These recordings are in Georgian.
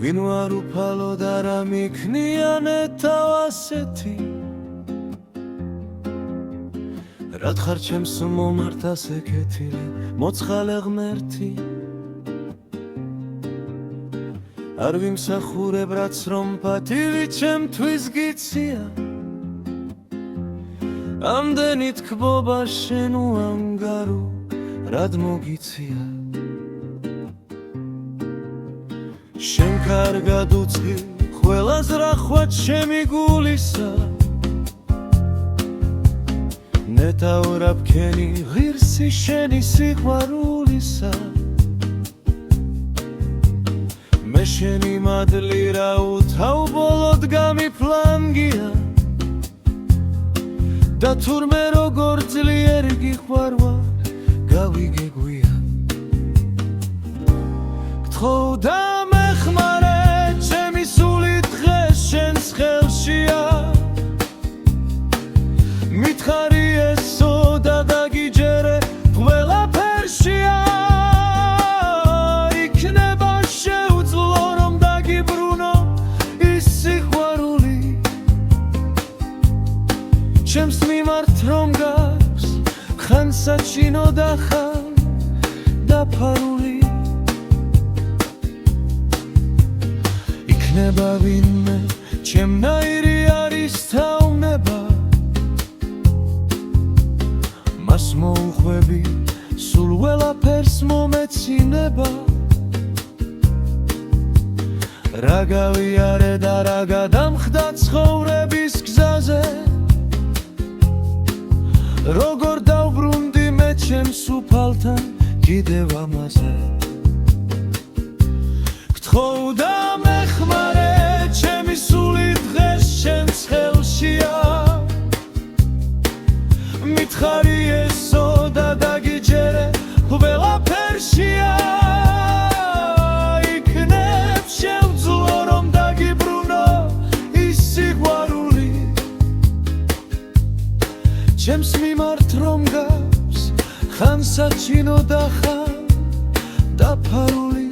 ვინ ვარ უფალო და რა მიქნიანეთავ ასეთი რად ხარ ჩემს მომართას ეკეთილი მოცხალე ღმერთი არ ვიმსახურებ რაც რომ პატივი ჩემთვის გიცია ამდენი თქბობა შენ უანგარო რად მოგიცია შენ კარგად უწყი ყველას რახვად ჩემი გულისა ნეტაურა ბქენი ღირსი შენი სიყვარულისა მე შენი მადლი რა უთავ ბოლოდ გამიფლანგია და თურმე როგორ ძლიერ გიყვარვარ გავიგეგვია გთხოვდა მეხმარე ჩემი სული დღეს შენს ხელშია მითხარი ესო და დაგიჯერე ყველაფერშია იქნება შეუძლო რომ დაგიბრუნო ის სიყვარული ჩემს მიმართ რომ გავს ხან საჩინო და ხან დაფარული იქნება ვინმე ჩემნაირი არის თაუნება მას მოუხვები სულ ყველაფერს მომეცინება რა გავიარე და რა გადამხდა ცხოვრების გზაზე როგორ დავბრუნდი მე ჩემს უფალთან კიდევ ამაზე გთხოვდა მეხმარე ჩემი სული დღეს შენს ხელშია მითხარი ესო და დაგიჯერე ყველაფერშია იქნებ შეუძლო რომ დაგიბრუნო ის სიყვარული ჩემს მიმართ რომ გავს ხან საჩინო და ხან დაფარული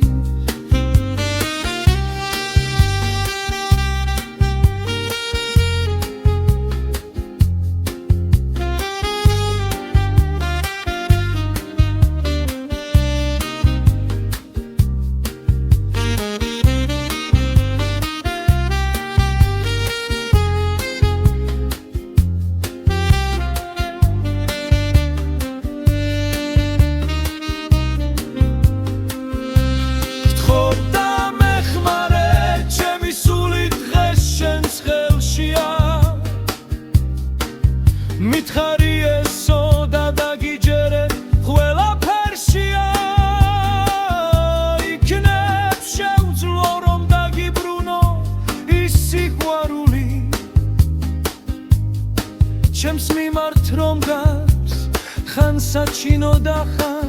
მითხარი ესო და დაგიჯერე ყველაფერშია იქნებ შეუძლო რომ დაგიბრუნო ის სიყვარული ჩემს მიმართ რომ გავს ხან საჩინო და ხან